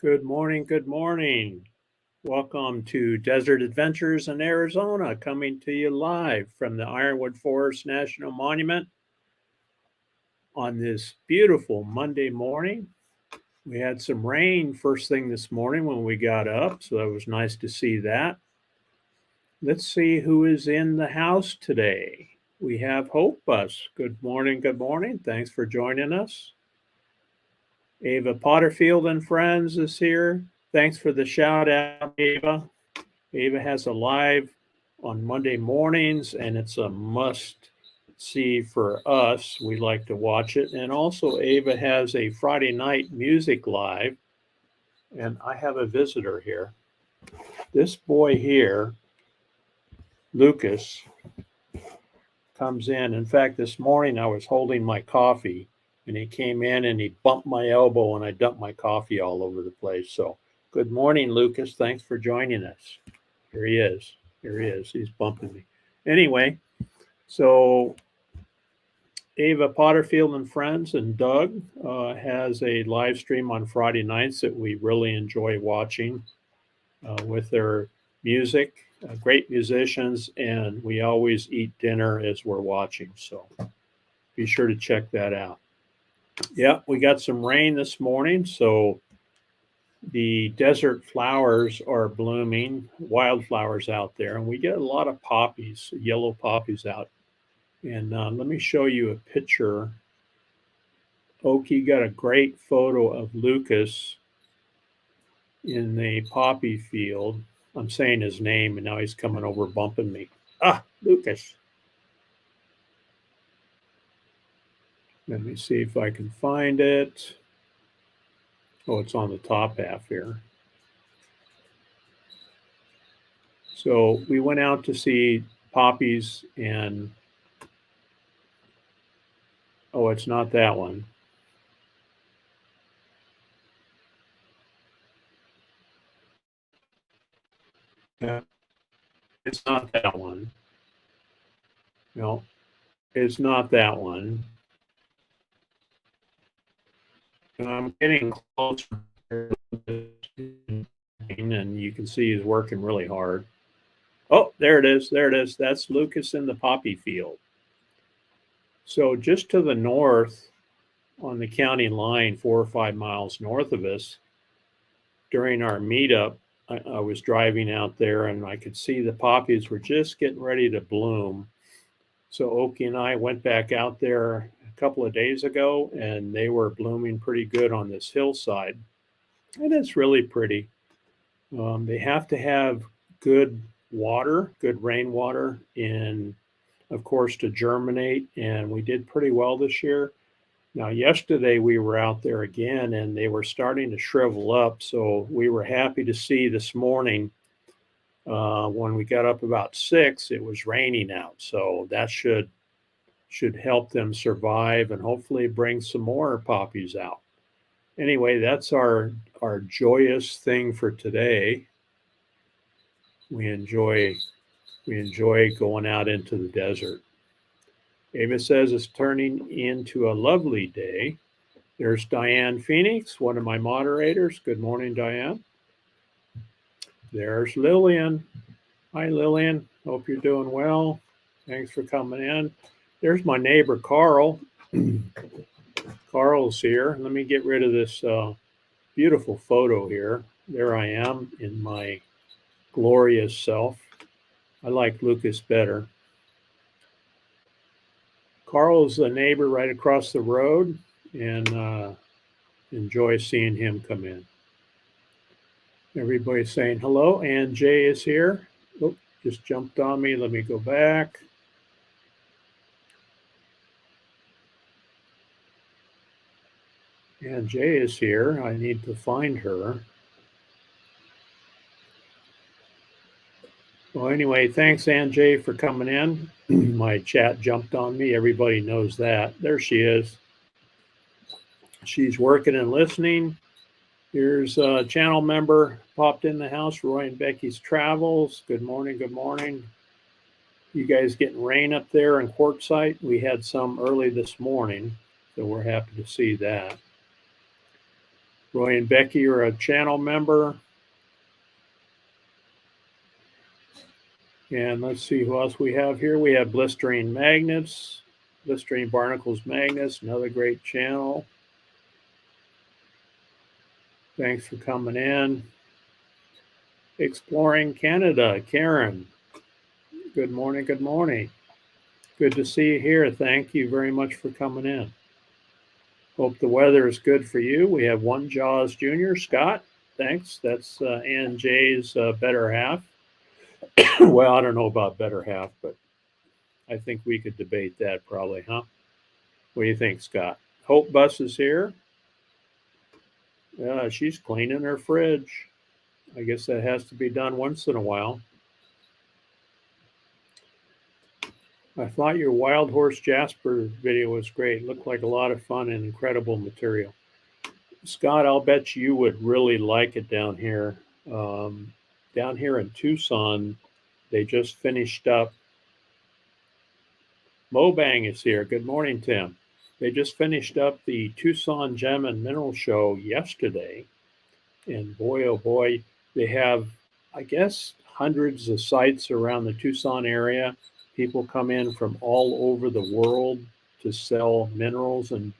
Good morning. Good morning. Welcome to Desert Adventures in Arizona, coming to you live from the Ironwood Forest National Monument on this beautiful Monday morning. We had some rain first thing this morning when we got up, so it was nice to see that. Let's see who is in the house today. We have Hope Bus. Good morning. Good morning. Thanks for joining us. Ava Potterfield and friends is here. Thanks for the shout out, Ava. Ava has a live on Monday mornings, and it's a must see for us. We like to watch it. And also, Ava has a Friday night music live. And I have a visitor here. This boy here, Lucas, comes in. In fact, this morning I was holding my coffee, and he came in and he bumped my elbow, and I dumped my coffee all over the place. So, good morning, Lucas. Thanks for joining us. Here he is. Here he is. He's bumping me. Anyway, so Ava Potterfield and friends and Doug has a live stream on Friday nights that we really enjoy watching with their music. Great musicians, and we always eat dinner as we're watching. So be sure to check that out. Yeah, we got some rain this morning, so the desert flowers are blooming, wildflowers out there, and we get a lot of poppies, yellow poppies out. And let me show you a picture. Oki got a great photo of Lucas in the poppy field. I'm saying his name, and now he's coming over bumping me. Lucas. Let me see if I can find it. Oh, it's on the top half here. So we went out to see poppies, and oh, it's not that one. It's not that one. No, it's not that one. And I'm getting closer, and you can see he's working really hard. Oh, there it is. There it is. That's Lucas in the poppy field. So just to the north on the county line, 4 or 5 miles north of us, during our meetup, I was driving out there and I could see the poppies were just getting ready to bloom. So Oki and I went back out there a couple of days ago, and they were blooming pretty good on this hillside. And it's really pretty. They have to have good water, good rainwater, and of course to germinate. And we did pretty well this year. Now, yesterday we were out there again, and they were starting to shrivel up. So we were happy to see this morning when we got up about 6, it was raining out. So that should help them survive and hopefully bring some more poppies out. Anyway, that's our joyous thing for today. We enjoy going out into the desert. Ava says it's turning into a lovely day. There's Diane Phoenix, one of my moderators. Good morning, Diane. There's Lillian. Hi, Lillian. Hope you're doing well. Thanks for coming in. There's my neighbor, Carl. Carl's here. Let me get rid of this beautiful photo here. There I am in my glorious self. I like Lucas better. Carl's a neighbor right across the road, and enjoy seeing him come in. Everybody's saying hello. Ann J is here. Oh, just jumped on me. Let me go back. Ann J is here. I need to find her. Well, anyway, thanks, Ann J, for coming in. My chat jumped on me. Everybody knows that. There she is. She's working and listening. Here's a channel member popped in the house, Roy and Becky's Travels. Good morning. Good morning. You guys getting rain up there in Quartzsite? We had some early this morning, so we're happy to see that. Roy and Becky are a channel member. And let's see who else we have here. We have Blistering Magnets, Blistering Barnacles Magnets, another great channel. Thanks for coming in. Exploring Canada, Karen. Good morning, good morning. Good to see you here. Thank you very much for coming in. Hope the weather is good for you. We have One Jaws Jr., Scott. Thanks. That's Ann Jay's better half. Well, I don't know about better half, but I think we could debate that probably, huh? What do you think, Scott? Hope Bus is here. Yeah, she's cleaning her fridge. I guess that has to be done once in a while. I thought your Wild Horse Jasper video was great. Looked like a lot of fun and incredible material. Scott, I'll bet you would really like it down here. Down here in Tucson, they just finished up. Mobang is here. Good morning, Tim. They just finished up the Tucson Gem and Mineral Show yesterday. And boy, oh boy, they have, I guess, hundreds of sites around the Tucson area. People come in from all over the world to sell minerals and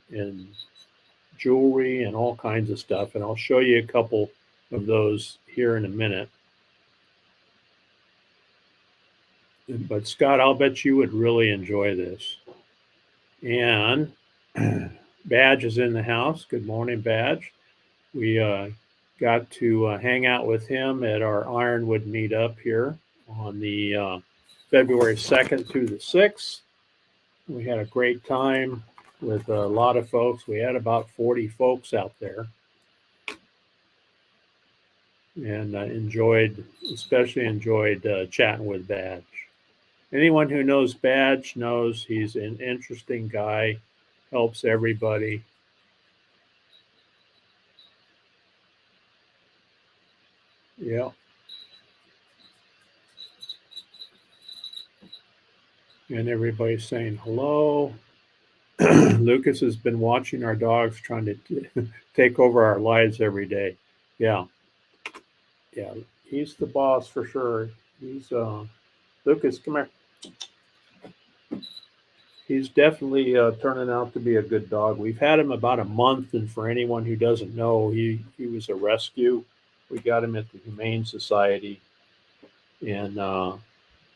jewelry and all kinds of stuff. And I'll show you a couple of those here in a minute. But Scott, I'll bet you would really enjoy this. And Badge is in the house. Good morning, Badge. We got to hang out with him at our Ironwood meetup here on the February 2nd through the 6th. We had a great time with a lot of folks. We had about 40 folks out there. And especially enjoyed chatting with Badge. Anyone who knows Badge knows he's an interesting guy, helps everybody. Yeah. And everybody's saying hello. Lucas has been watching our dogs trying to take over our lives every day. Yeah. Yeah. He's the boss for sure. He's Lucas, come here. He's definitely turning out to be a good dog. We've had him about a month, and for anyone who doesn't know, he was a rescue. We got him at the Humane Society, and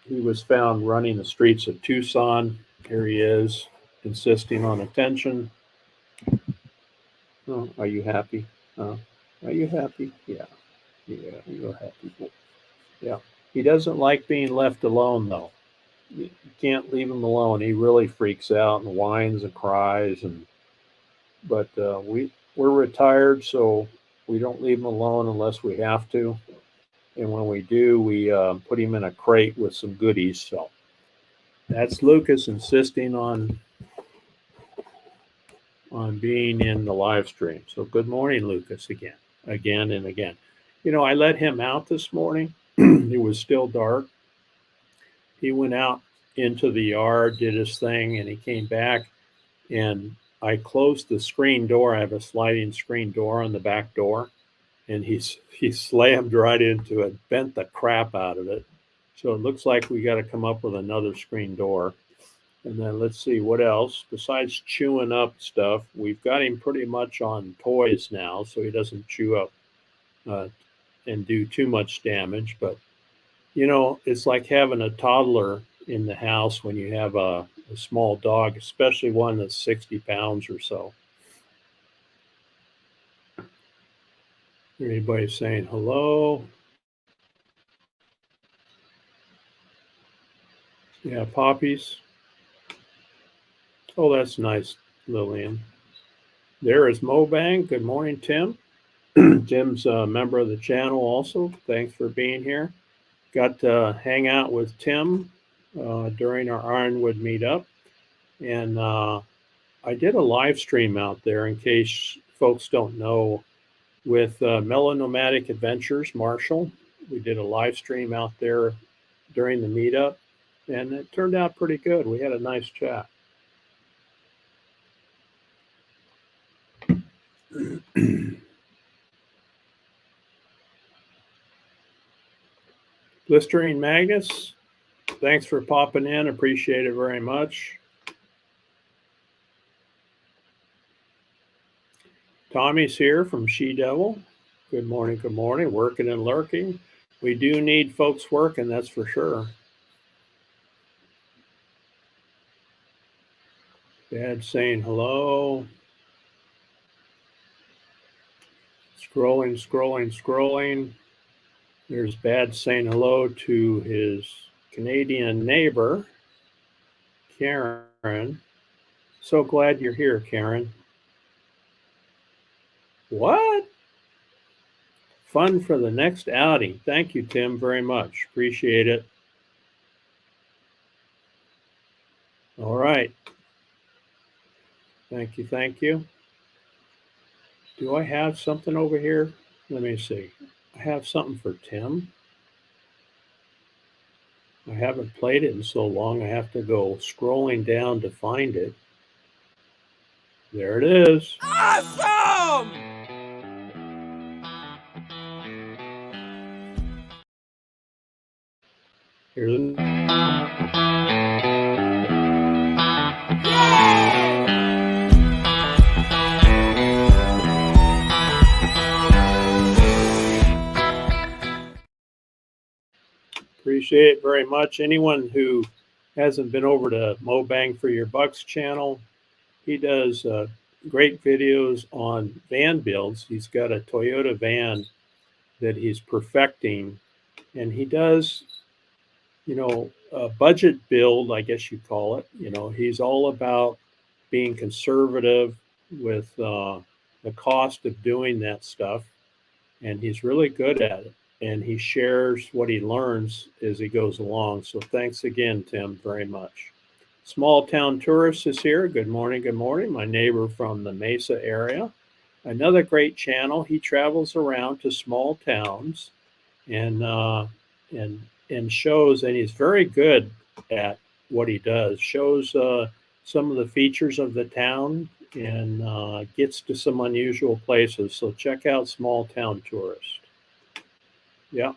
he was found running the streets of Tucson. Here he is, insisting on attention. Oh, are you happy? Are you happy? Yeah. Yeah, you're happy. Yeah. He doesn't like being left alone, though. You can't leave him alone. He really freaks out and whines and cries. But we're retired, so we don't leave him alone unless we have to. And when we do, we put him in a crate with some goodies. So that's Lucas insisting on being in the live stream. So good morning, Lucas, again and again. You know, I let him out this morning. It was still dark. He went out into the yard, did his thing, and he came back, and I closed the screen door. I have a sliding screen door on the back door, and he slammed right into it, bent the crap out of it. So it looks like we got to come up with another screen door. And then let's see what else. Besides chewing up stuff, we've got him pretty much on toys now, so he doesn't chew up and do too much damage. But, you know, it's like having a toddler in the house when you have a small dog, especially one that's 60 pounds or so. Anybody saying hello? Yeah, poppies. Oh, that's nice, Lillian. There is Mobang. Good morning, Tim. Tim's a member of the channel also. Thanks for being here. Got to hang out with Tim during our Ironwood meetup. And I did a live stream out there, in case folks don't know, with Melanomadic Adventures, Marshall. We did a live stream out there during the meetup, and it turned out pretty good. We had a nice chat. Blistering Magnus, thanks for popping in. Appreciate it very much. Tommy's here from She Devil. Good morning, good morning. Working and lurking. We do need folks working, that's for sure. Dad saying hello. Scrolling, scrolling, scrolling. There's Bad saying hello to his Canadian neighbor, Karen. So glad you're here, Karen. What? Fun for the next outing. Thank you, Tim, very much. Appreciate it. All right. Thank you, thank you. Do I have something over here? Let me see. I have something for Tim. I haven't played it in so long, I have to go scrolling down to find it. There it is. Awesome! Here's Appreciate it very much. Anyone who hasn't been over to Mo Bang for Your Bucks channel, he does great videos on van builds. He's got a Toyota van that he's perfecting, and he does, a budget build, I guess you call it. He's all about being conservative with the cost of doing that stuff, and he's really good at it. And he shares what he learns as he goes along. So thanks again, Tim, very much. Small Town Tourist is here. Good morning, good morning. My neighbor from the Mesa area. Another great channel. He travels around to small towns and shows, and he's very good at what he does. Shows some of the features of the town and gets to some unusual places. So check out Small Town Tourist. Yeah,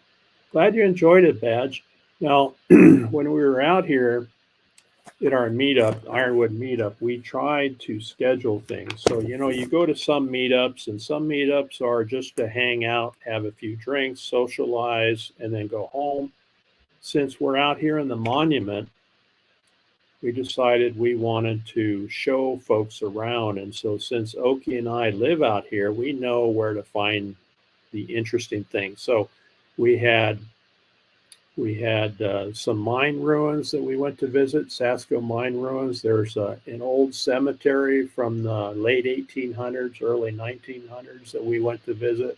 glad you enjoyed it, Badge. Now, when we were out here at our meetup, Ironwood meetup, we tried to schedule things. So, you go to some meetups, and some meetups are just to hang out, have a few drinks, socialize, and then go home. Since we're out here in the monument, we decided we wanted to show folks around. And so since Oki and I live out here, we know where to find the interesting things. So we had some mine ruins that we went to visit, Sasco mine ruins. There's an old cemetery from the late 1800s, early 1900s that we went to visit.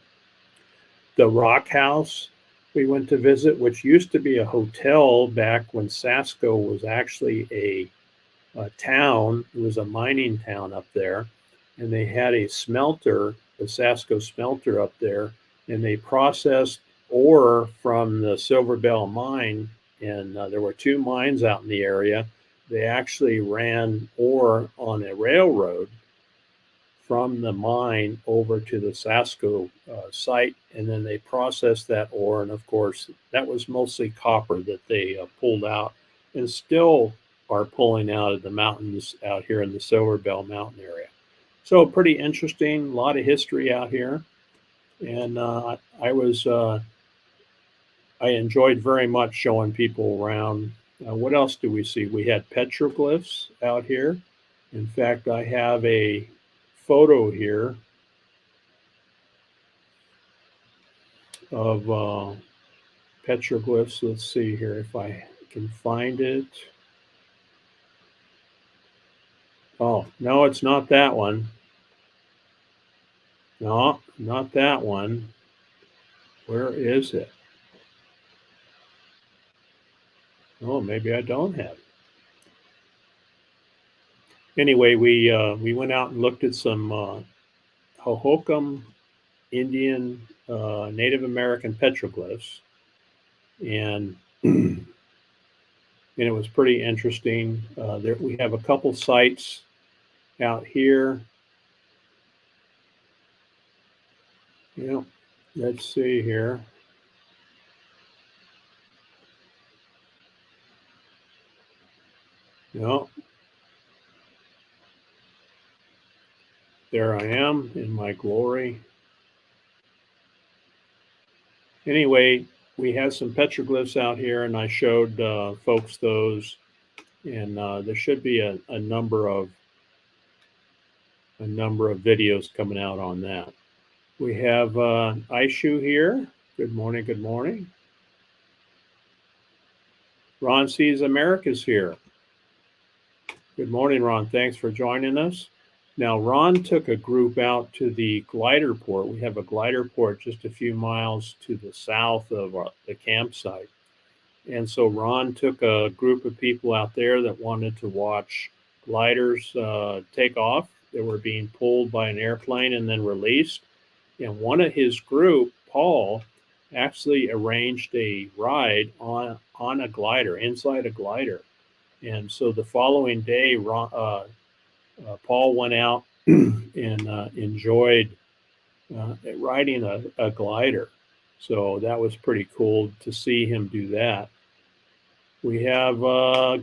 The Rock House we went to visit, which used to be a hotel back when Sasco was actually a town. It was a mining town up there, and they had a smelter, the Sasco smelter up there, and they processed ore from the Silver Bell mine, and there were two mines out in the area. They actually ran ore on a railroad from the mine over to the Sasco site, and then they processed that ore. And of course, that was mostly copper that they pulled out and still are pulling out of the mountains out here in the Silver Bell mountain area. So pretty interesting, a lot of history out here. And I enjoyed very much showing people around. What else do we see? We had petroglyphs out here. In fact, I have a photo here of petroglyphs. Let's see here if I can find it. Oh, no, it's not that one. No, not that one. Where is it? Oh, maybe I don't have it. Anyway, we went out and looked at some Hohokam Indian Native American petroglyphs, and and it was pretty interesting. There we have a couple sites out here. Let's see here. No, there I am in my glory. Anyway, we have some petroglyphs out here, and I showed folks those, and there should be a number of videos coming out on that. We have Aishu here. Good morning. Good morning. Ron Sees America's here. Good morning, Ron. Thanks for joining us. Now, Ron took a group out to the glider port. We have a glider port just a few miles to the south of the campsite. And so Ron took a group of people out there that wanted to watch gliders take off. They were being pulled by an airplane and then released. And one of his group, Paul, actually arranged a ride on a glider, inside a glider. And so the following day, Paul went out and enjoyed riding a glider. So that was pretty cool to see him do that. We have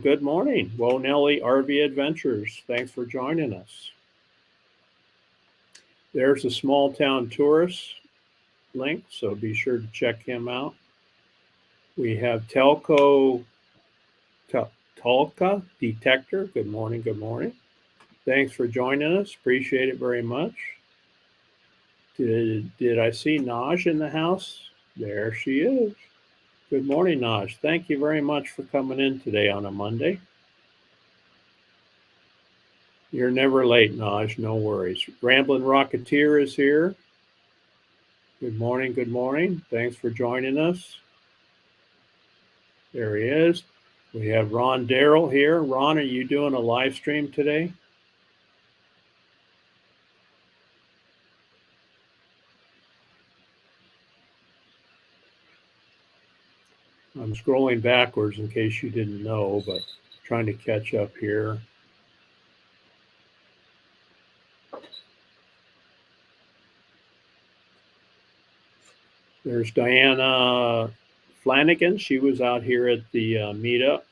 good morning, Whoa Nelly RV Adventures. Thanks for joining us. There's a small town tourist link, so be sure to check him out. We have Tulka Detector. Good morning. Good morning. Thanks for joining us. Appreciate it very much. Did I see Naj in the house? There she is. Good morning, Naj. Thank you very much for coming in today on a Monday. You're never late, Naj. No worries. Ramblin' Rocketeer is here. Good morning. Good morning. Thanks for joining us. There he is. We have Ron Darrell here. Ron, are you doing a live stream today? I'm scrolling backwards in case you didn't know, but trying to catch up here. There's Diana Flanagan. She was out here at the meetup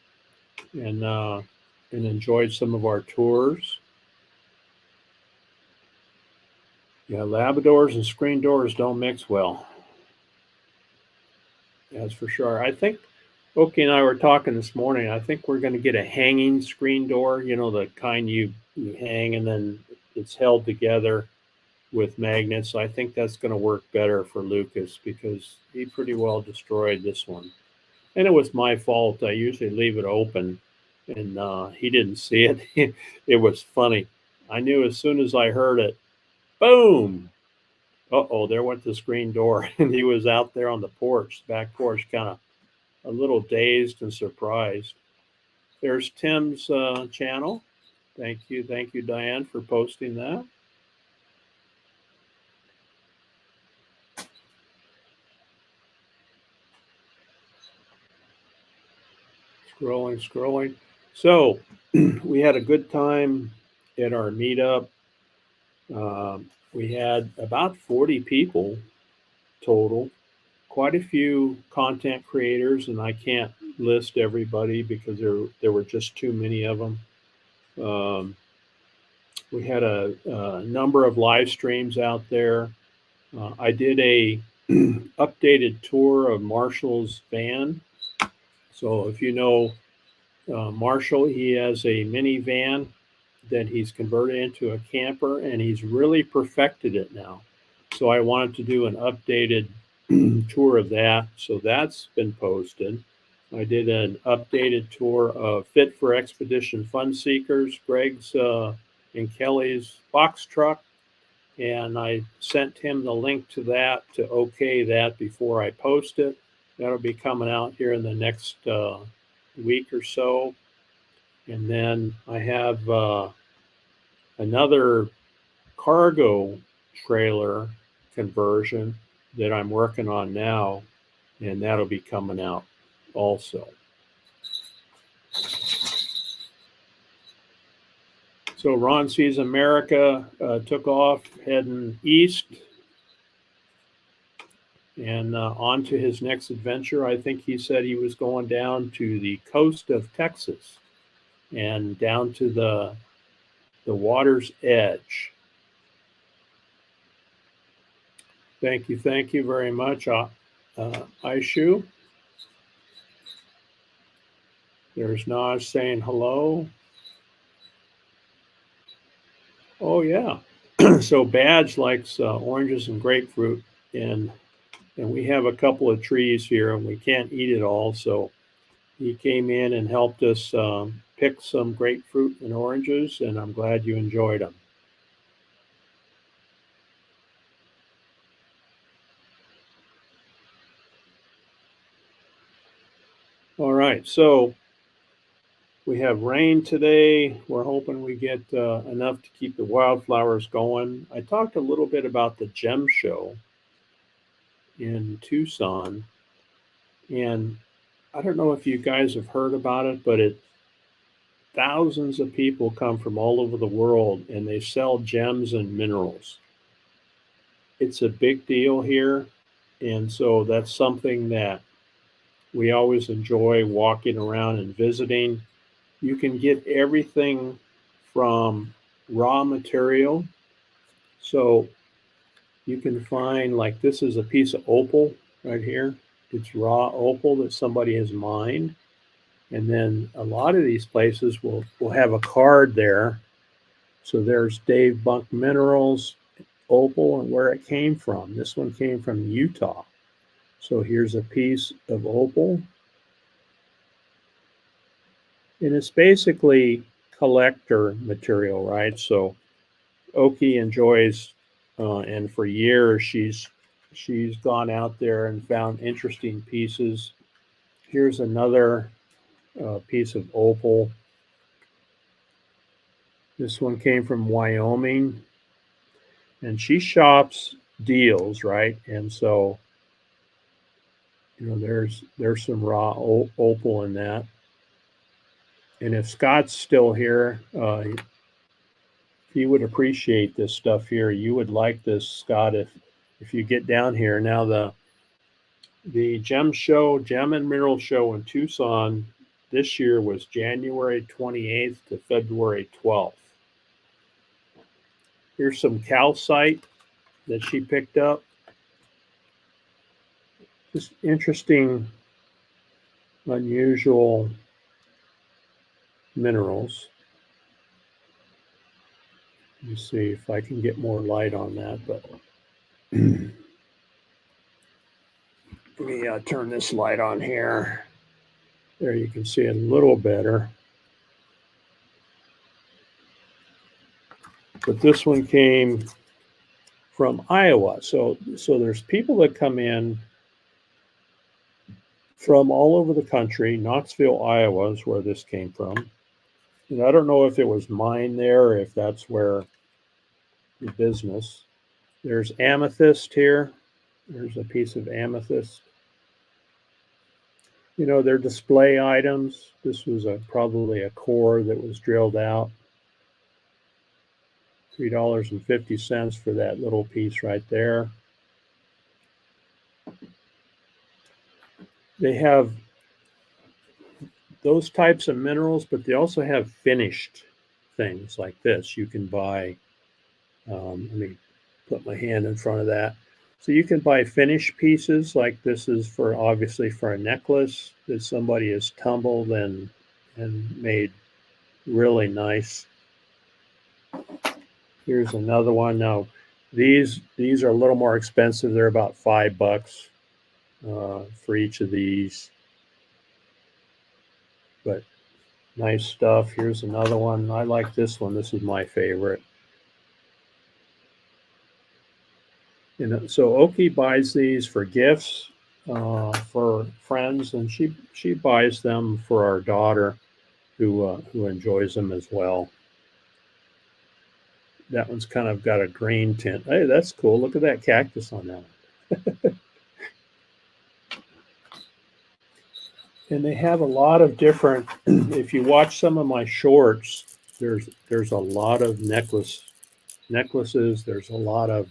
and enjoyed some of our tours. Yeah, Labradors and screen doors don't mix well. That's for sure. I think Oki and I were talking this morning. I think we're going to get a hanging screen door, you know, the kind you hang and then it's held together with magnets. I think that's going to work better for Lucas because he pretty well destroyed this one. And it was my fault. I usually leave it open and he didn't see it. It was funny. I knew as soon as I heard it, boom. Uh-oh, there went the screen door. And he was out there on the porch, back porch, kind of a little dazed and surprised. There's Tim's channel. Thank you, Diane, for posting that. Scrolling. So we had a good time at our meetup. We had about 40 people total, quite a few content creators, and I can't list everybody because there were just too many of them. We had a number of live streams out there. I did a updated tour of Marshall's van. So if you know Marshall, he has a minivan that he's converted into a camper, and he's really perfected it now. So I wanted to do an updated tour of that. So that's been posted. I did an updated tour of Fit for Expedition Fun Seekers, Greg's and Kelly's box truck. And I sent him the link to that to okay that before I post it. That'll be coming out here in the next week or so. And then I have another cargo trailer conversion that I'm working on now, and that'll be coming out also. So Ron Sees America took off heading east and on to his next adventure. I think he said he was going down to the coast of Texas. and down to the water's edge. Thank you very much, Aishu. There's Naj saying hello. Oh yeah. So Badge likes oranges and grapefruit, and we have a couple of trees here, and we can't eat it all. So he came in and helped us pick some grapefruit and oranges, and I'm glad you enjoyed them. All right, so we have rain today. We're hoping we get enough to keep the wildflowers going. I talked a little bit about the gem show in Tucson, and I don't know if you guys have heard about it, but thousands of people come from all over the world, and they sell gems and minerals. It's a big deal here, and so that's something that we always enjoy walking around and visiting. You can get everything from raw material. So you can find, like, this is a piece of opal right here. It's raw opal that somebody has mined. And then a lot of these places will have a card there. So there's Dave Bunk Minerals, opal, and where it came from. This one came from Utah. So here's a piece of opal. And it's basically collector material, right? So Oki enjoys, and for years she's gone out there and found interesting pieces. Here's another piece of opal. This one came from Wyoming, and she shops deals, right? And so, there's some raw opal in that. And if Scott's still here, he would appreciate this stuff here. You would like this, Scott, if you get down here. Now the gem and mineral show in Tucson this year was January 28th to February 12th. Here's some calcite that she picked up. Just interesting, unusual minerals. Let me see if I can get more light on that, but let me turn this light on here. There you can see it a little better. But this one came from Iowa. So there's people that come in from all over the country. Knoxville, Iowa is where this came from. And I don't know if it was mined there or if that's where the business. There's amethyst here. There's a piece of amethyst. They're display items. This was probably a core that was drilled out. $3.50 for that little piece right there. They have those types of minerals, but they also have finished things like this. You can buy, let me put my hand in front of that. So you can buy finished pieces, like this is obviously for a necklace that somebody has tumbled and made really nice. Here's another one. Now, these are a little more expensive. They're about $5 for each of these. But nice stuff. Here's another one. I like this one. This is my favorite. So Oki buys these for gifts for friends, and she buys them for our daughter, who enjoys them as well. That one's kind of got a green tint. Hey, that's cool. Look at that cactus on that. And they have a lot of different. If you watch some of my shorts, there's a lot of necklaces. There's a lot of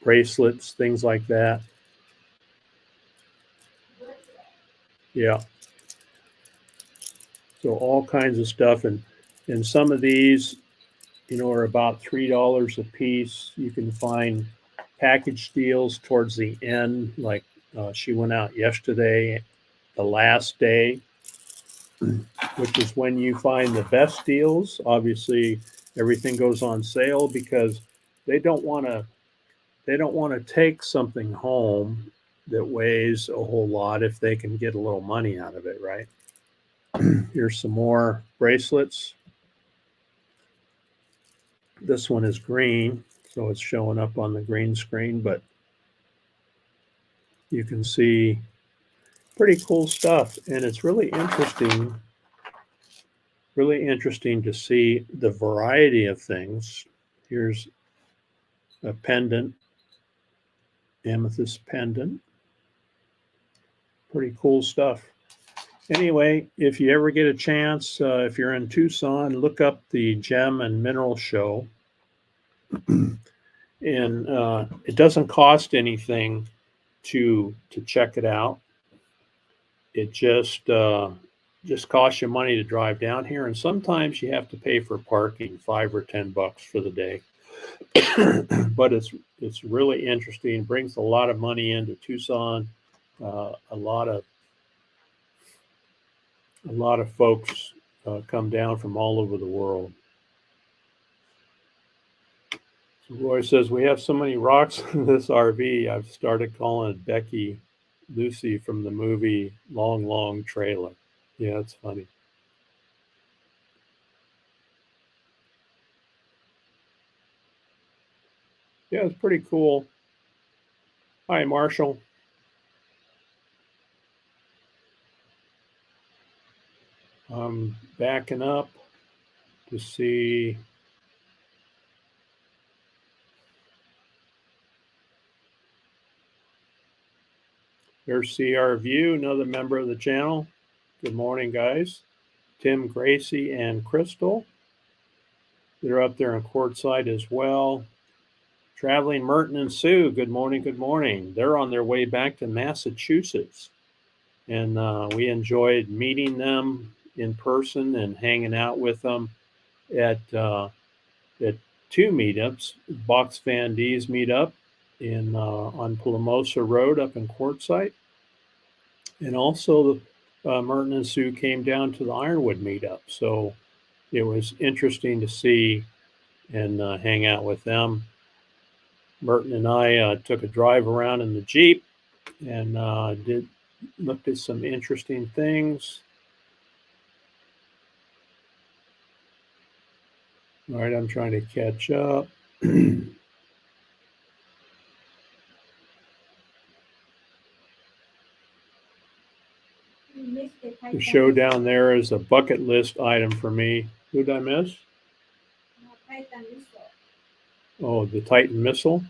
bracelets, things like that. Yeah. So all kinds of stuff, and some of these, are about $3 a piece. You can find package deals towards the end, like she went out yesterday, the last day, which is when you find the best deals. Obviously, everything goes on sale because they don't want to take something home that weighs a whole lot if they can get a little money out of it, right? Here's some more bracelets. This one is green, so it's showing up on the green screen, but you can see pretty cool stuff. And it's really interesting to see the variety of things. Here's a pendant, amethyst pendant. Pretty cool stuff. Anyway, if you ever get a chance, if you're in Tucson, look up the Gem and Mineral Show. And it doesn't cost anything to check it out. It just costs you money to drive down here, and sometimes you have to pay for parking, $5 or $10 for the day. But it's really interesting. Brings a lot of money into Tucson. A lot of folks come down from all over the world. So Roy says, we have so many rocks in this RV, I've started calling it Becky Lucy from the movie Long, Long Trailer. Yeah, it's funny. Yeah, it's pretty cool. Hi, Marshall. I'm backing up to see. There's CR View, another member of the channel. Good morning, guys. Tim, Gracie, and Crystal. They're up there in Quartzsite as well. Traveling Merton and Sue, good morning, good morning. They're on their way back to Massachusetts. And we enjoyed meeting them in person and hanging out with them at 2 meetups. Box Van D's meetup on Palamosa Road up in Quartzsite. And also Merton and Sue came down to the Ironwood meetup. So it was interesting to see and hang out with them. Merton and I took a drive around in the Jeep and looked at some interesting things. All right, I'm trying to catch up. The show down there is a bucket list item for me. Who did I miss? Titan missile. Oh, the Titan missile.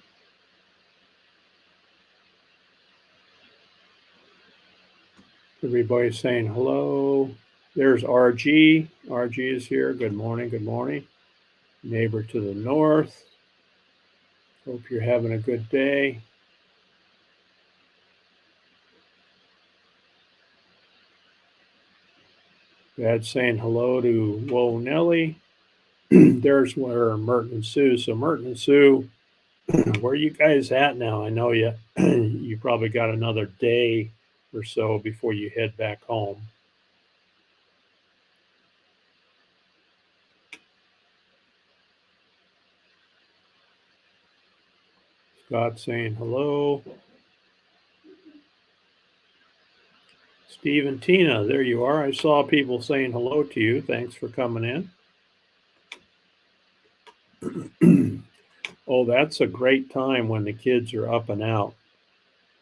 Everybody's saying hello. There's RG. RG is here. Good morning. Good morning. Neighbor to the north. Hope you're having a good day. Dad saying hello to Whoa Nelly. There's where Merton and Sue. So Merton and Sue, where are you guys at now? I know you probably got another day or so before you head back home. Scott saying hello. Steve and Tina, there you are. I saw people saying hello to you. Thanks for coming in. Oh, that's a great time when the kids are up and out.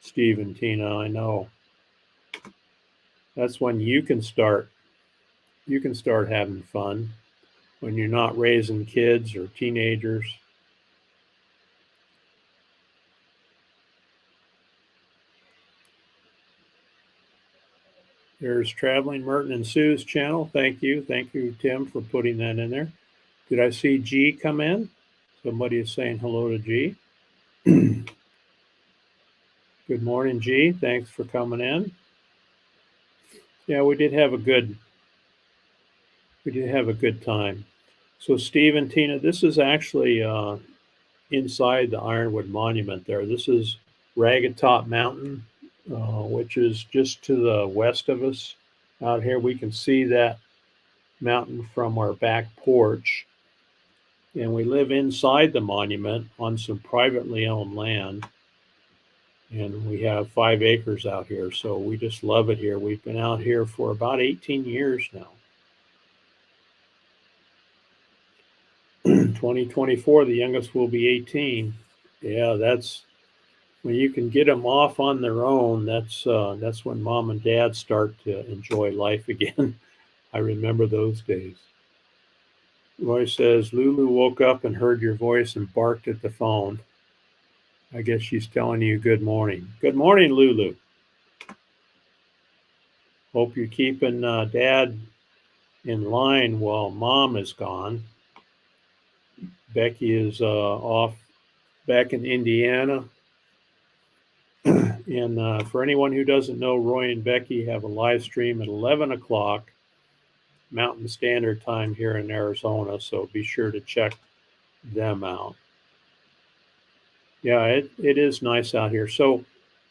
Steve and Tina, I know. That's when you can start having fun, when you're not raising kids or teenagers. There's Traveling Merton and Sue's channel. Thank you, Tim, for putting that in there. Did I see G come in? Somebody is saying hello to G. Good morning, G. Thanks for coming in. Yeah, we did have a good time. So Steve and Tina, this is actually inside the Ironwood Monument there. This is Ragged Top Mountain, which is just to the west of us. Out here, we can see that mountain from our back porch. And we live inside the monument on some privately owned land. And we have 5 acres out here. So we just love it here. We've been out here for about 18 years now. 2024, the youngest will be 18. Yeah, that's when you can get them off on their own. That's when mom and dad start to enjoy life again. I remember those days. Roy says Lulu woke up and heard your voice and barked at the phone. I guess she's telling you good morning. Good morning, Lulu. Hope you're keeping dad in line while mom is gone. Becky is off back in Indiana. And for anyone who doesn't know, Roy and Becky have a live stream at 11 o'clock Mountain Standard Time here in Arizona, so be sure to check them out. Yeah, it is nice out here. So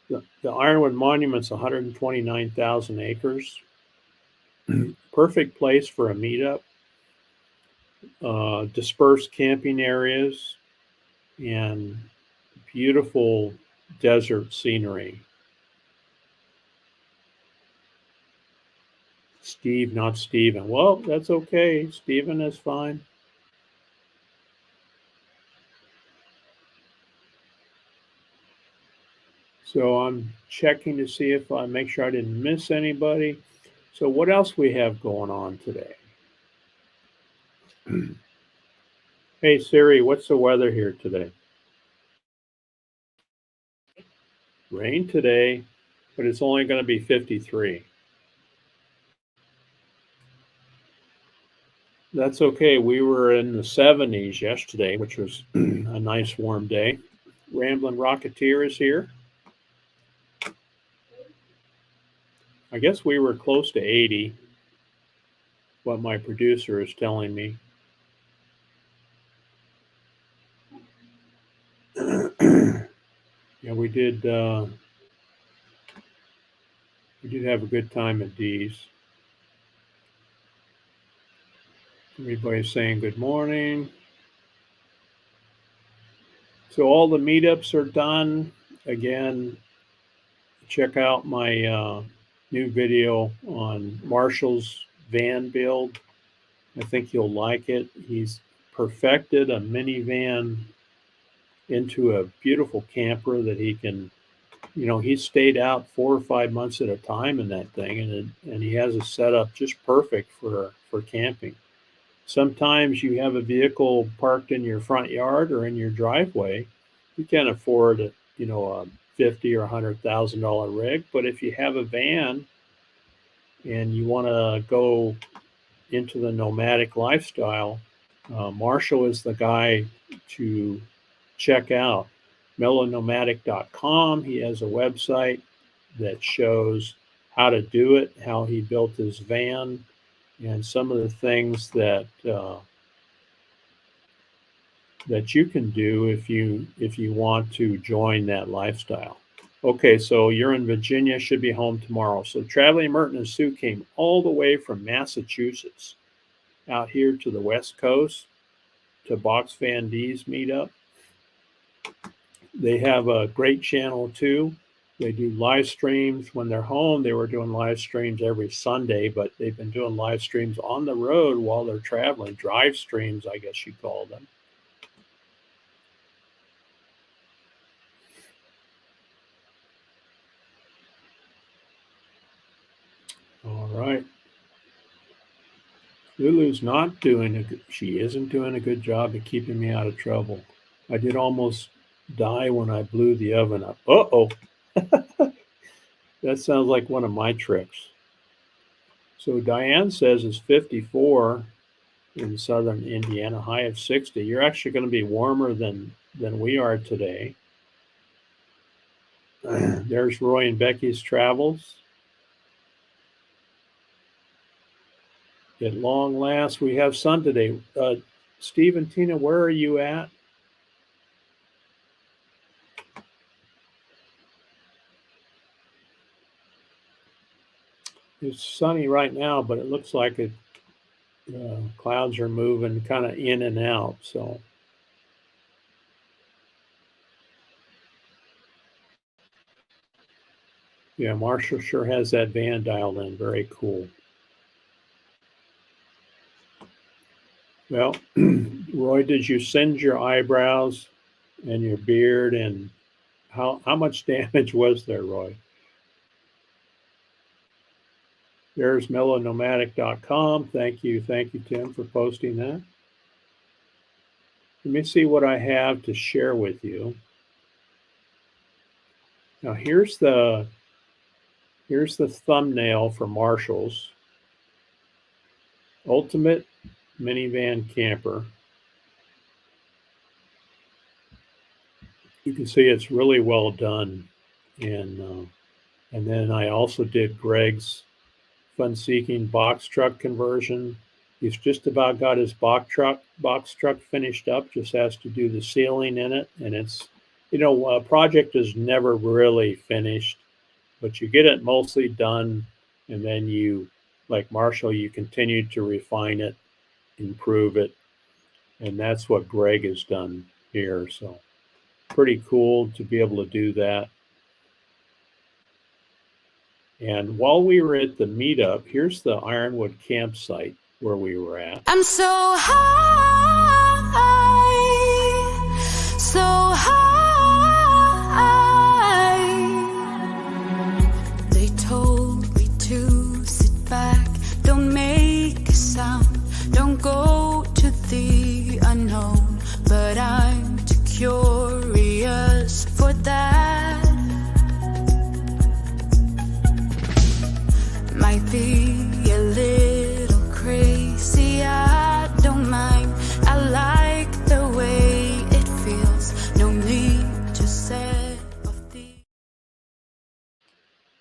the Ironwood Monument's 129,000 acres. Perfect place for a meetup. Dispersed camping areas and beautiful desert scenery. Steve, not Steven. Well, that's okay. Steven is fine. So I'm checking to see if I make sure I didn't miss anybody. So what else we have going on today? Hey Siri, what's the weather here today? Rain today, but it's only going to be 53. That's okay. We were in the 70s yesterday, which was a nice warm day. Ramblin' Rocketeer is here. I guess we were close to 80, what my producer is telling me. Yeah, we did have a good time at Dee's. Everybody's saying good morning. So all the meetups are done. Again, check out my new video on Marshall's van build. I think you'll like it. He's perfected a minivan into a beautiful camper that he can, he stayed out 4 or 5 months at a time in that thing, and he has it set up just perfect for camping. Sometimes you have a vehicle parked in your front yard or in your driveway. You can't afford a $50,000 or $100,000 rig, but if you have a van and you want to go into the nomadic lifestyle, Marshall is the guy to check out. Melonomadic.com. He has a website that shows how to do it, how he built his van, and some of the things that you can do if you want to join that lifestyle. Okay, so you're in Virginia, should be home tomorrow. So Traveling Merton and Sue came all the way from Massachusetts out here to the West Coast to Box Fan D's meetup. They have a great channel too. They do live streams when they're home. They were doing live streams every Sunday, but they've been doing live streams on the road while they're traveling. Drive streams, I guess you call them. All right. Lulu's not she isn't doing a good job of keeping me out of trouble. I did almost die when I blew the oven up. Uh-oh. That sounds like one of my tricks. So Diane says it's 54 in southern Indiana, high of 60. You're actually going to be warmer than we are today. There's Roy and Becky's travels. At long last, we have sun today. Steve and Tina, where are you at? It's sunny right now, but it looks like clouds are moving kind of in and out. So, yeah, Marshall sure has that van dialed in. Very cool. Well, Roy, did you singe your eyebrows and your beard, and how much damage was there, Roy? There's mellonomadic.com. Thank you, Tim, for posting that. Let me see what I have to share with you. Now here's the thumbnail for Marshall's Ultimate Minivan Camper. You can see it's really well done, and then I also did Greg's Fun-Seeking box truck conversion. He's just about got his box truck finished up. Just has to do the ceiling in it, and it's, a project is never really finished, but you get it mostly done, and then you, like Marshall, you continue to refine it, improve it, and that's what Greg has done here. So pretty cool to be able to do that. And while we were at the meetup, here's the Ironwood campsite where we were at. I'm so high, so high. They told me to sit back, don't make a sound, don't go to the unknown, but I'm too curious for that. Might be a little crazy, I don't mind. I like the way it feels, no need to set off the...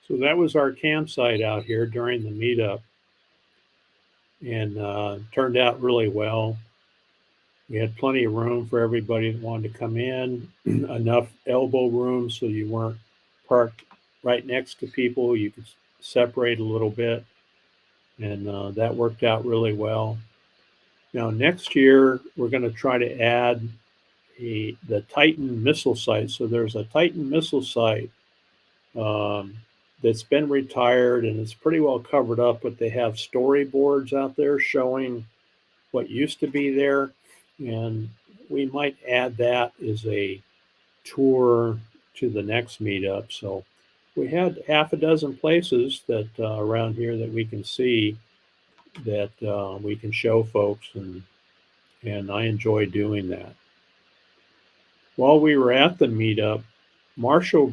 So that was our campsite out here during the meetup, and turned out really well. We had plenty of room for everybody that wanted to come in, enough elbow room so you weren't parked right next to people. You could separate a little bit, and that worked out really well. Now next year we're going to try to add the Titan missile site. So there's a Titan missile site that's been retired, and it's pretty well covered up, but they have storyboards out there showing what used to be there, and we might add that as a tour to the next meetup. So we had half a dozen places that around here that we can see, that we can show folks, and I enjoy doing that. While we were at the meetup, Marshall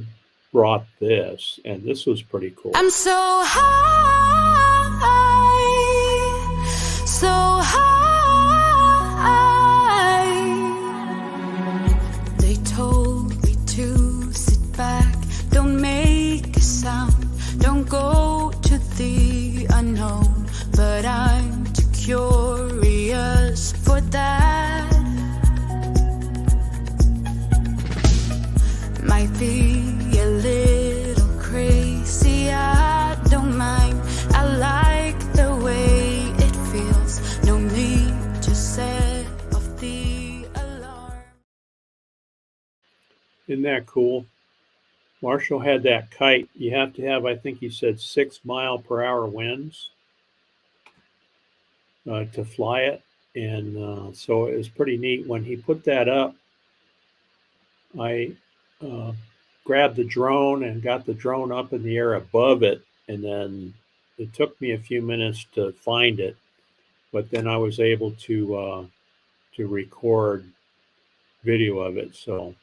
brought this, and this was pretty cool. I'm so high, so high. They told me to sit back, don't make a sound, don't go to the unknown, but I'm too curious for that. Might be a little crazy, I don't mind. I like the way it feels, no need to set off the alarm. Isn't that cool? Marshall had that kite. You have to have, I think he said, 6 mile-per-hour winds to fly it. And so it was pretty neat. When he put that up, I grabbed the drone and got the drone up in the air above it. And then it took me a few minutes to find it, but then I was able to record video of it. So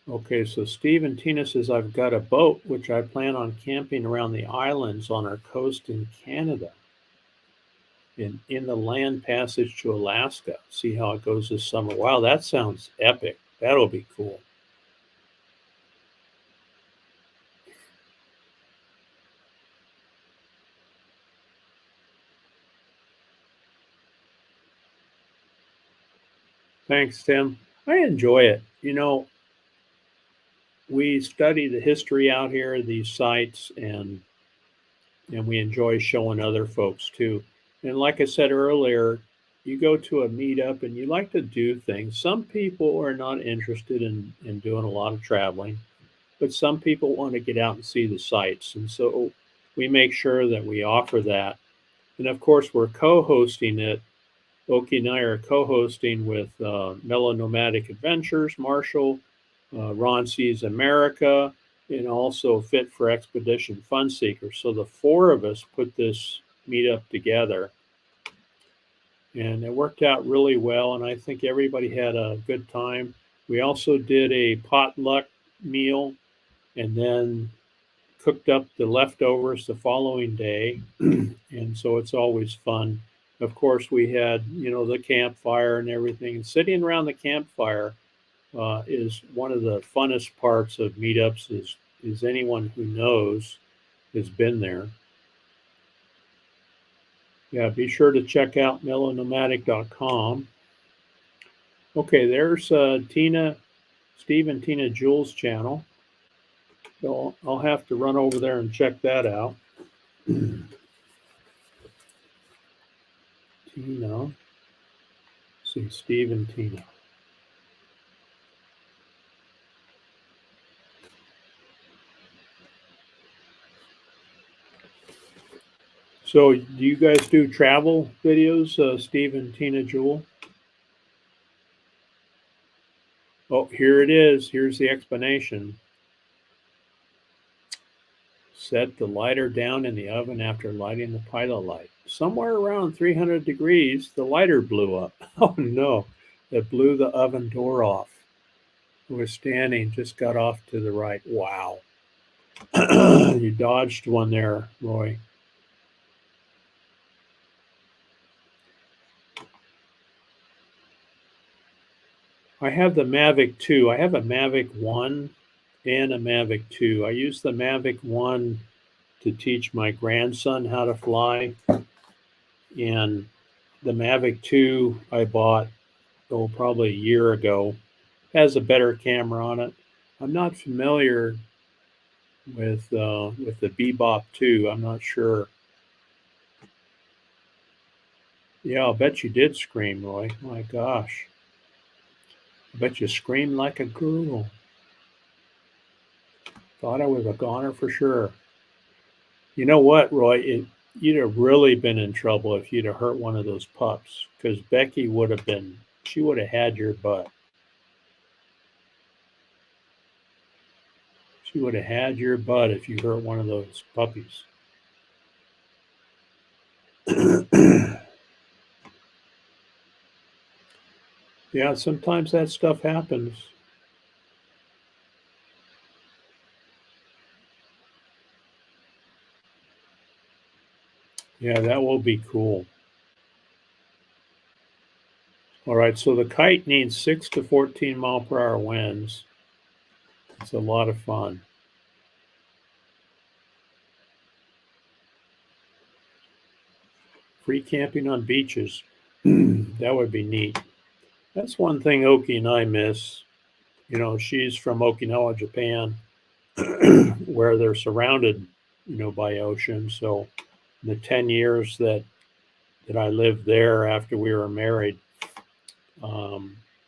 okay, so Steve and Tina says, I've got a boat which I plan on camping around the islands on our coast in Canada, in the land passage to Alaska. See how it goes this summer. Wow, that sounds epic. That'll be cool. Thanks, Tim. I enjoy it. We study the history out here of these sites, and we enjoy showing other folks too. And like I said earlier, you go to a meetup and you like to do things. Some people are not interested in doing a lot of traveling, but some people want to get out and see the sites. And so we make sure that we offer that. And of course, we're co-hosting it. Oki and I are co-hosting with Mellow Nomadic Adventures, Marshall, Ron Sees America, and also Fit for Expedition Fun Seekers. So the four of us put this meetup together, and it worked out really well, and I think everybody had a good time. We also did a potluck meal and then cooked up the leftovers the following day, and so it's always fun. Of course, we had, the campfire and everything, and sitting around the campfire is one of the funnest parts of meetups. Is anyone who knows has been there. Yeah, be sure to check out mellownomadic.com. Okay, there's Steve and Tina Jules' channel. So I'll have to run over there and check that out. Tina. Let's see, Steve and Tina. So do you guys do travel videos, Steve and Tina Jewel? Oh, here it is. Here's the explanation. Set the lighter down in the oven after lighting the pilot light. Somewhere around 300 degrees, the lighter blew up. Oh no, it blew the oven door off. It was standing, just got off to the right. Wow. You dodged one there, Roy. I have the Mavic 2. I have a Mavic 1 and a Mavic 2. I use the Mavic 1 to teach my grandson how to fly. And the Mavic 2 I bought, probably a year ago, has a better camera on it. I'm not familiar with the Bebop 2. I'm not sure. Yeah, I'll bet you did scream, Roy. My gosh. I bet you screamed like a girl. Thought I was a goner for sure. You know what, Roy? You'd have really been in trouble if you'd have hurt one of those pups, because Becky would have had your butt. She would have had your butt if you hurt one of those puppies. Yeah, sometimes that stuff happens. Yeah, that will be cool. All right, so the kite needs 6 to 14 mile per hour winds. It's a lot of fun. Free camping on beaches. That would be neat. That's one thing Oki and I miss. She's from Okinawa, Japan, where they're surrounded, by ocean. So the 10 years that I lived there after we were married,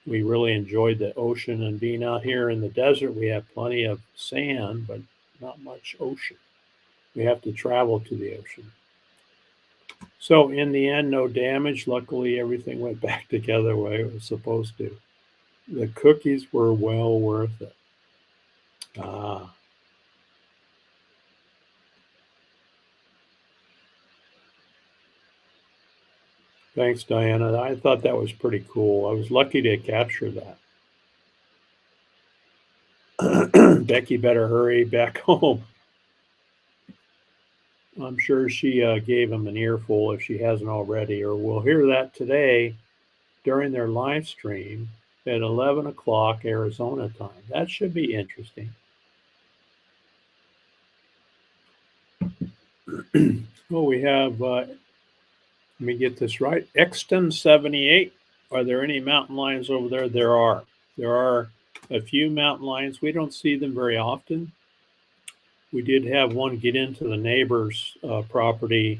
we really enjoyed the ocean, and being out here in the desert, we have plenty of sand, but not much ocean. We have to travel to the ocean. So in the end, no damage. Luckily, everything went back together the way it was supposed to. The cookies were well worth it. Thanks, Diana. I thought that was pretty cool. I was lucky to capture that. Becky better hurry back home. I'm sure she gave him an earful if she hasn't already, or we'll hear that today during their live stream at 11 o'clock Arizona time. That should be interesting. Well, we have, let me get this right, Exton 78 Are there any mountain lions over there? There are. There are a few mountain lions. We don't see them very often. We did have one get into the neighbor's property.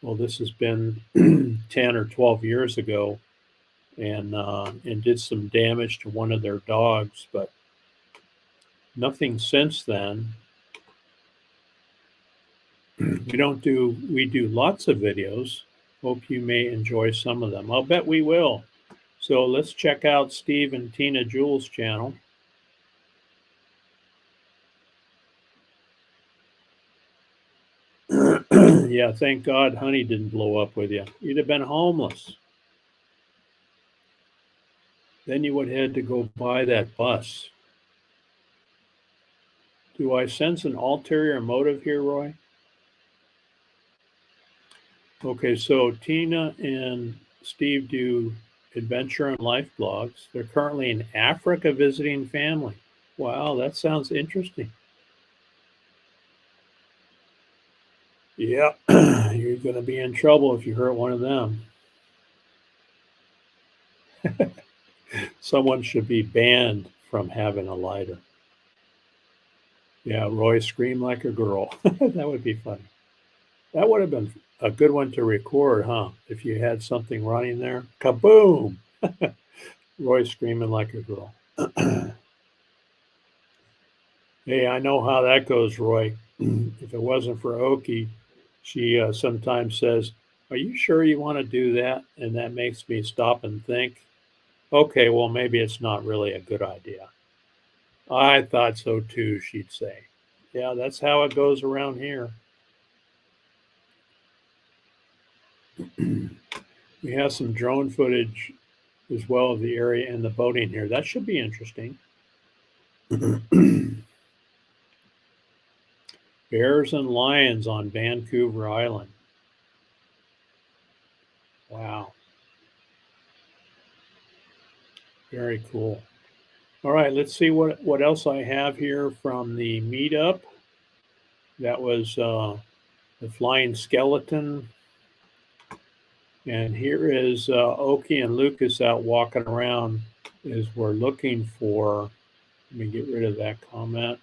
Well, this has been 10 or 12 years ago, and did some damage to one of their dogs, but nothing since then. We do lots of videos. Hope you may enjoy some of them. I'll bet we will. So let's check out Steve and Tina Jewell's channel. Yeah, thank God Honey didn't blow up with you. You'd have been homeless. Then you would have had to go buy that bus. Do I sense an ulterior motive here, Roy? Okay, so Tina and Steve do adventure and life blogs. They're currently in Africa visiting family. Wow, that sounds interesting. Yeah, you're going to be in trouble if you hurt one of them. Someone should be banned from having a lighter. Yeah, Roy screamed like a girl. That would be funny. That would have been a good one to record, huh? If you had something running there. Kaboom! Roy screaming like a girl. Hey, I know how that goes, Roy. If it wasn't for Oki, she sometimes says, "Are you sure you want to do that?" And that makes me stop and think, okay, well, maybe it's not really a good idea. I thought so too, she'd say. Yeah, that's how it goes around here. We have some drone footage as well of the area and the boating here. That should be interesting. Bears and lions on Vancouver Island. Wow. Very cool. All right, let's see what else I have here from the meetup. That was the flying skeleton. And here is Oki and Lucas out walking around as we're looking for, let me get rid of that comment,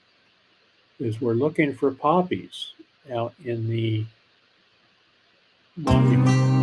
is we're looking for poppies out in the monument.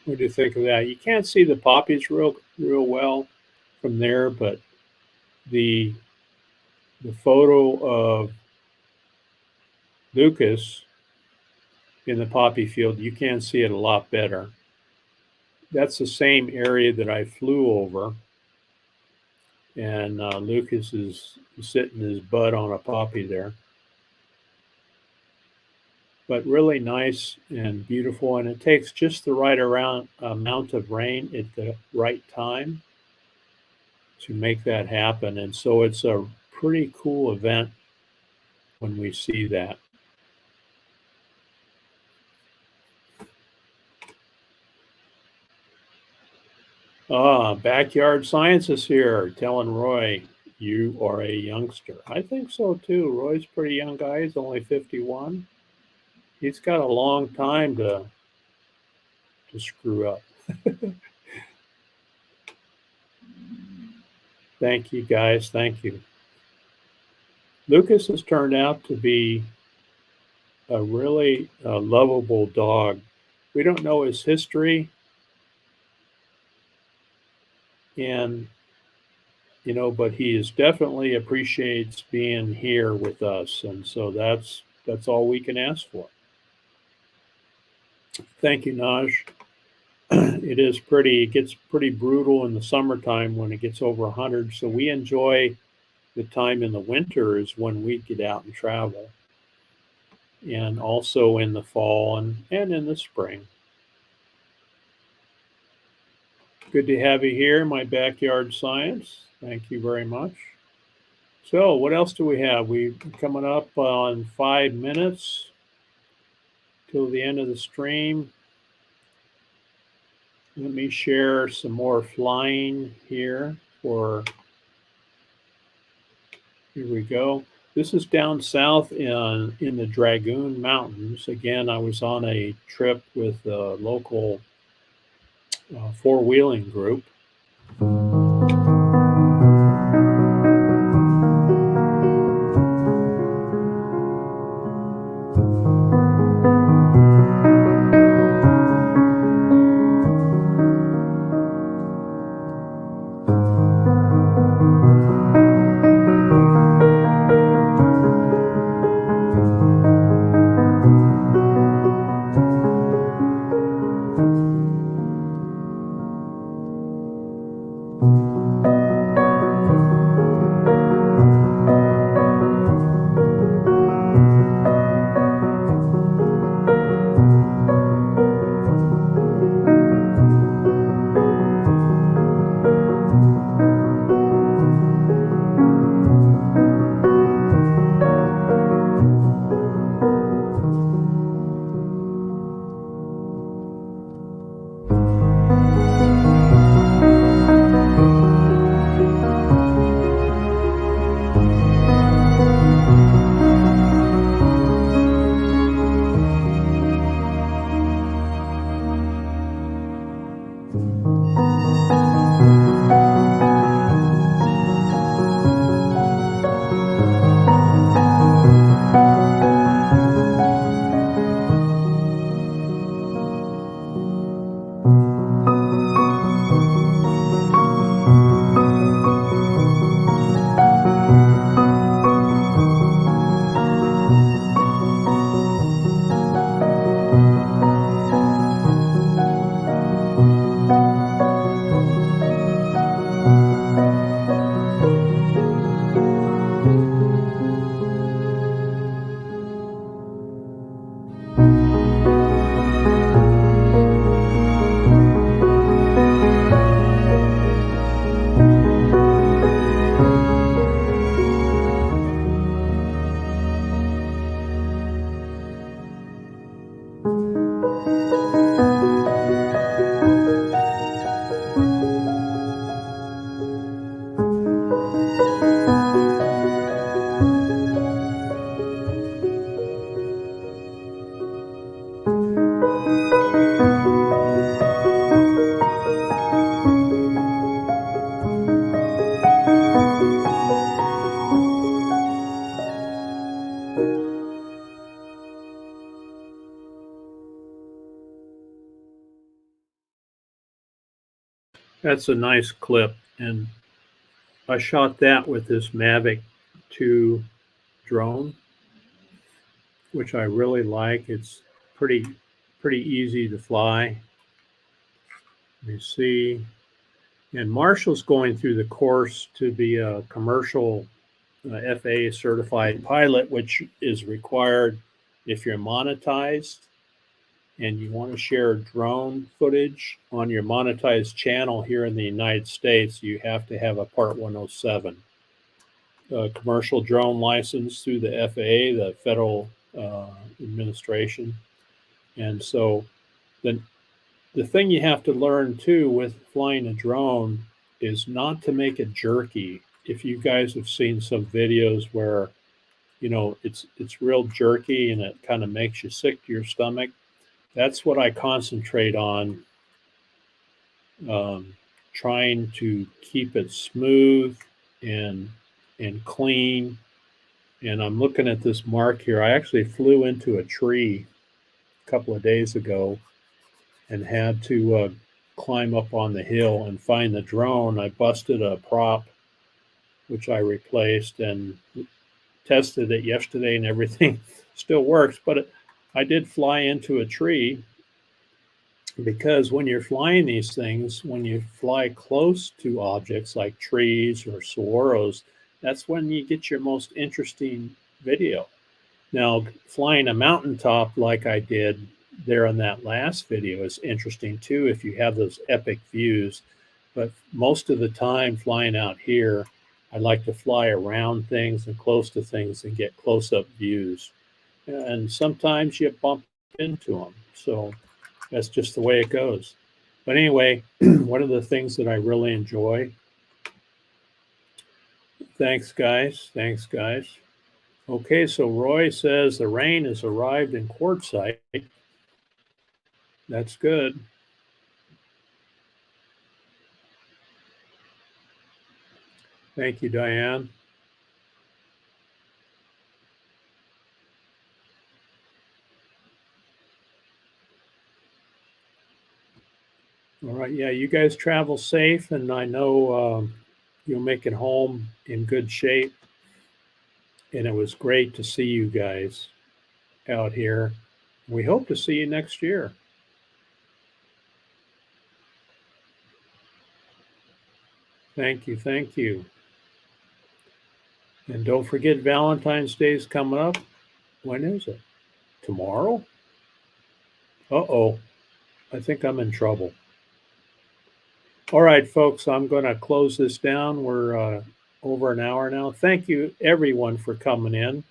What do you think of that? You can't see the poppies real well from there, but the photo of Lucas in the poppy field, you can see it a lot better. That's the same area that I flew over, and Lucas is sitting his butt on a poppy there. But really nice and beautiful, and it takes just the right amount of rain at the right time to make that happen. And so it's a pretty cool event when we see that. Backyard Science is here, telling Roy, you are a youngster. I think so too. Roy's a pretty young guy. He's only 51. He's got a long time to screw up. Thank you, guys. Thank you. Lucas has turned out to be a really lovable dog. We don't know his history. And, you know, but he is definitely appreciates being here with us. And so that's all we can ask for. Thank you, Naj. It gets pretty brutal in the summertime when it gets over 100. So we enjoy the time in the winter is when we get out and travel. and also in the fall and in the spring. Good to have you here, my backyard science. Thank you very much. So what else do we have? We're coming up on 5 minutes till the end of the stream. Let me share some more flying here here we go. This is down south in the Dragoon Mountains. Again, I was on a trip with a local four-wheeling group. That's a nice clip, and I shot that with this Mavic 2 drone, which I really like. It's pretty easy to fly. You see, and Marshall's going through the course to be a commercial FAA certified pilot, which is required if you're monetized and you want to share drone footage on your monetized channel here in the United States. You have to have a Part 107 commercial drone license through the FAA, the Federal Administration. And so the thing you have to learn too with flying a drone is not to make it jerky. If you guys have seen some videos where, you know, it's real jerky and it kind of makes you sick to your stomach, that's what I concentrate on, trying to keep it smooth and clean. And I'm looking at this mark here. I actually flew into a tree a couple of days ago and had to climb up on the hill and find the drone. I busted a prop, which I replaced, and tested it yesterday, and everything still works. But I did fly into a tree, because when you're flying these things, when you fly close to objects like trees or saguaros, that's when you get your most interesting video. Now, flying a mountaintop like I did there on that last video is interesting too if you have those epic views. But most of the time flying out here, I like to fly around things and close to things and get close-up views. And sometimes you bump into them. So that's just the way it goes. But anyway, one of the things that I really enjoy. Thanks, guys. Thanks, guys. Okay, so Roy says the rain has arrived in Quartzsite. That's good. Thank you, Diane. All right, yeah, you guys travel safe, and I know you'll make it home in good shape. And it was great to see you guys out here. We hope to see you next year. Thank you, thank you. And don't forget Valentine's Day is coming up. When is it? Tomorrow? Uh-oh, I think I'm in trouble. All right, folks, I'm going to close this down. We're over an hour now. Thank you, everyone, for coming in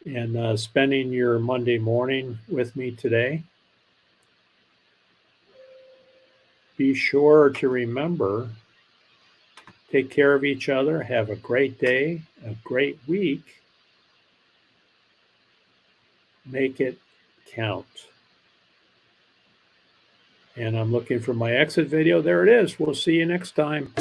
and spending your Monday morning with me today. Be sure to remember, take care of each other. Have a great day, a great week. Make it count. And I'm looking for my exit video. There it is. We'll see you next time.